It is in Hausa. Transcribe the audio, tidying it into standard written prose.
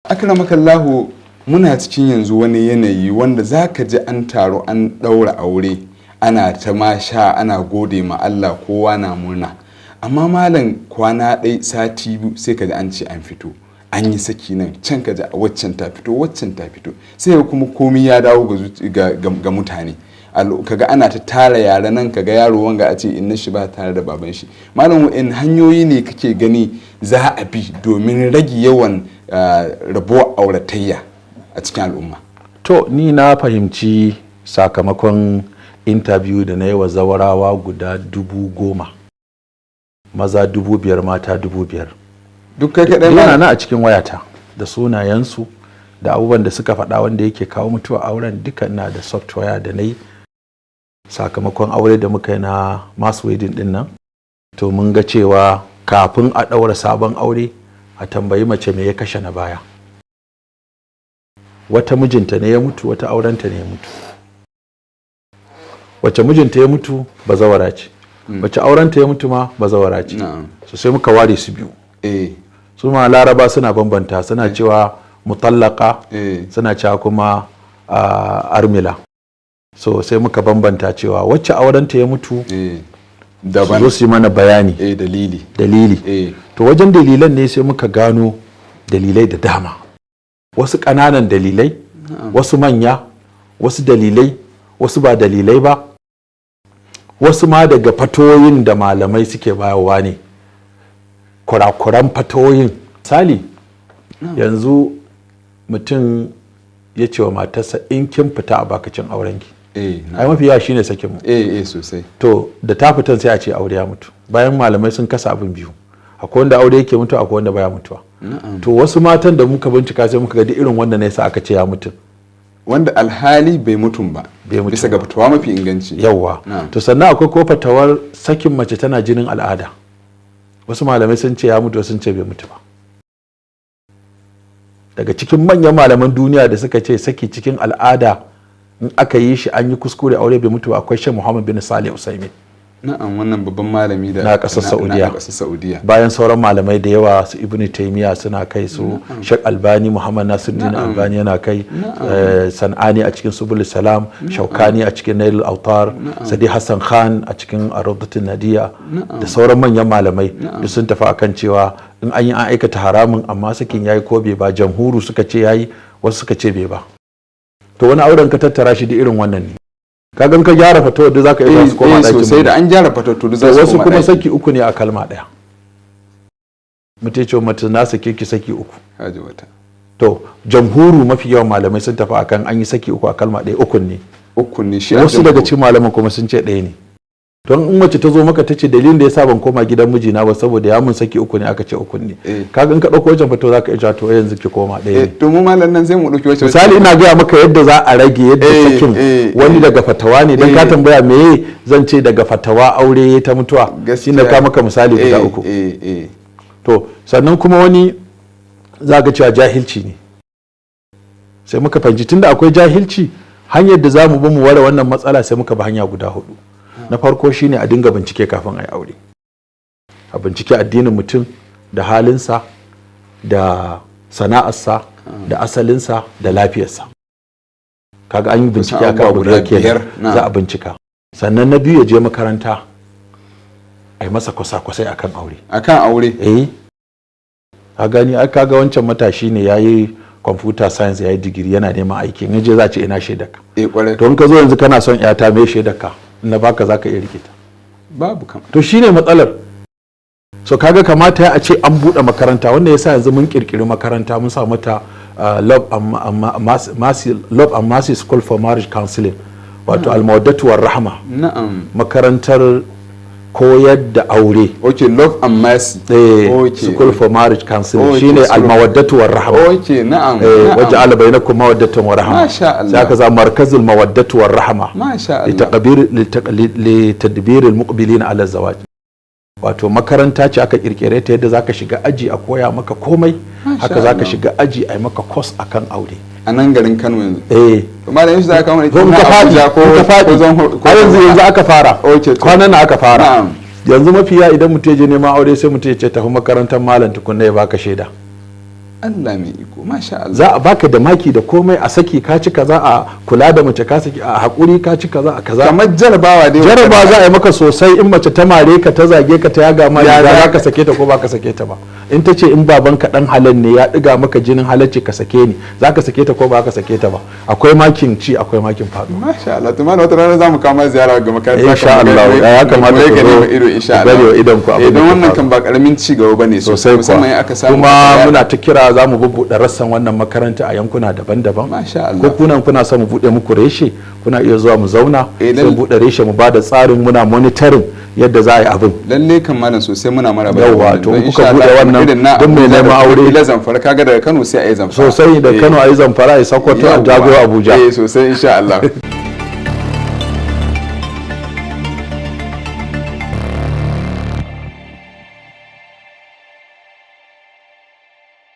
akramakallahu muna cikin yanzu wani yanayi wanda zaka ji an taro an daura aure ana ta masha ana gode ma Allah kowa na murna amma malam kwana ɗaya sati biyu sai kaji an ce an fito an yi saki nan can kaji waccan ta fito sai kuma komai ya dawo ga mutane kaga ana ta tara yara nan kaga yaro wanga a ce inna shi ba tare da baban shi malam wa'in hanyoyi ne kake gani za a bi domin rage yawan rabuwar auratayya a cikin al'umma? To ni na fahimci sakamakon interview da na yi wa zawarawa guda 10,000 maza 5,000 mata 5,000 duk kai kadai yana na a cikin wayata da sunayensu da abubuwan da suka faɗa wanda yake kawo mutuwa auren duka na da software da na yi sakamakon aure da muka yi na mass wedding din nan. To mun ga cewa kafin a ɗaura sabon aure a tambayi mace me ya kashe na baya. Wata mijinta ne ya mutu, wata aurenta ne ya mutu. Wace mijinta ya mutu bazawara ce, wace aurenta ya mutu ma bazawara ce. So sai muka ware su biyu. Su ma Laraba suna bambanta, suna cewa mutallaka, suna cewa kuma armila. So sai muka bambanta cewa wacce aurenta ya mutu daban, su zo su yi mana bayani dalili. To wajen dalilan ne sai muka gano dalilai da dama, wasu ƙananan dalilai, wasu manya, wasu dalilai, wasu ba dalilai ba, wasu ma daga fatoyin da malamai suke bayarwa ne, kurakuran fatoyin. Misali yanzu mutum ya ce wa matarsa in kin fita a bakacin aurenki, ai mafi yawa shine sakin mu. Sosai. To da ta fitan sai a ce aure ya mutu, bayan malamai sun kasa abin biyu, akwai wanda aure yake mutu, akwai wanda baya mutuwa. To wasu matan da muka bincika sai muka ga duk irin wanda ne sa aka ce ya mutu, wanda alhali bai mutum ba bisa ga fatawa mafi inganci. Yawwa. To sannan akwai ko fatawar sakin mace tana jinin al'ada, wasu malamai sun ce ya mutu, sun ce bai mutu ba. Daga cikin manyan malaman duniya da suka ce saki cikin al'ada in aka yi shi an yi kuskure aure bai mutu ba, akwai Sheikh Muhammad bin Salih Usaimin. Na'am, wannan babban malami da na kasar Saudiya. Bayan sauran malamai da yawa su Ibn Taymiyyah suna kai, su Sheikh Albani, Muhammad Nasiruddin Albani yana kai, San'ani a cikin Subul Salam, Shaukani a cikin Nailul Autar, Sadi Hassan Khan a cikin Ar-Rawdatun Nadiya, da sauran manyan malamai duk sun tafi akan cewa in an yi an aikata haramun amma sakin yayi ko bai ba. Jamhuru suka ce yayi, wasu suka ce bai ba. To wani auren ka tattara shi da irin wannan ne, kagan ka gyara fatawar da zaka iya su koma ɗakin sosai da an gyara fatawar to da za su koma wasu kuma saki uku ne a kalma ɗaya. Mutai ce mace na sake ki saki uku. Haji wata. To jamhuru mafi yawan malamai sun tafi akan an yi saki uku a kalma ɗaya, ukun ne shi. Wasu daga cikin malaman kuma sun ce ɗaya ne. Don in mace ta zo maka ta ce dalilin da ya sa ban koma gidan mijina ba saboda ya mun saki uku ne, aka ce ukun ne. Kaga in ka ɗauko wajen fito za ka iya to yanzu ki koma ɗaya ne. To mu malam nan sai mu ɗauki wacce. Misali ina gaya maka yadda za a rage yadda sakin wani daga fatawa ne, don ka tambaya me zan ce daga fatawa aure ta mutuwa, shine ka maka misali guda uku. To sannan kuma wani za ga cewa jahilci ne, sai muka fahimci tunda akwai jahilci hanyar da za mu bi mu ware wannan matsala sai muka bi hanya guda 4. Na farko shine a dinga bincike kafin a yi aure, a bincike addinin mutum da halinsa da sana'arsa da asalinsa da lafiyarsa. Kaga an yi bincike akan guda biyar za a bincika. Sannan na biyu ya je makaranta a yi masa kwasa-kwasai akan aure. Ka gani aka ga wancan matashi ne yayi computer science, yayi digiri, yana neman aiki, in je za ce ina shaidarka. To in ka zo yanzu kana son yata me shaidarka, na baka zaka iya rikita babu kam. To shine matsalar. So kaga kamata a ce an bude makaranta, wanda yasa yanzu mun kirkiri makaranta mun sa mata Love and Mercy School for Marriage Counseling, wato Al-Mawaddatu war Rahma. Na'am. Makarantar koyar da aure. Okay, Love and Mercy. School for Marriage Counseling shine Al-Mawaddatu war Rahma. Okay, na'am. Waja'ala bainakum mawaddatan wa rahma. Masha Allah. Sai aka za markazul mawaddatu war rahma. Masha Allah. Litadbir al-muqbilin ala zawaj. Wato makaranta ce aka kirkire ta yadda zaka shiga aji a koya maka komai, haka zaka shiga aji a yi maka course akan aure. A nan garin Kano yanzu. Malam yanzu za ka kawo ko yanzu aka fara. Kwanan nan aka fara. Yanzu mafiya idan mutum je neman aure sai mutum ya ce tafi makarantar malam tukunna ya baka shaida. Allah mai iko, masha Allah. Za a baka da maki da komai, a saki ka ci kaza, a kula da mace ka saki, a hakuri ka ci kaza, a kaza. Kamar jarabawa dai. Jarabawa za a yi maka sosai. In mace ta mare ka, ta zage ka, ta yaga ma ya za ka sake ta ko ba ka sake ta ba. In ta ce in baban ka dan halal ne ya diga maka jinin halacci ka sake ni, za ka sake ta ko ba ka sake ta ba. Akwai makin ci, akwai makin faɗo. Masha Allah. To mana wata rana za mu kama ziyara ga makaranta. Insha Allah. Ya kamata ku zo ido insha Allah. Bari idan ku abin. Idan wannan kan ba karamin ci gaba bane sosai, musamman aka samu. Kuma muna ta kira za mu bubbuɗe rassan wannan makaranta a yankuna daban-daban. Masha Allah. Ko kuna son mu buɗe muku reshe, kuna iya zuwa mu zauna sai buɗe reshe mu bada tsarin, muna monitoring yadda za a yi abin. Lalle kan malam sosai muna maraba. Yawwa, to kuka buɗe wannan don mai neman aure. Ila Zamfara, kaga daga Kano sai a yi Zamfara. Sosai da Kano a yi Zamfara, a yi Sokoto, a Jago, Abuja. Sosai insha Allah.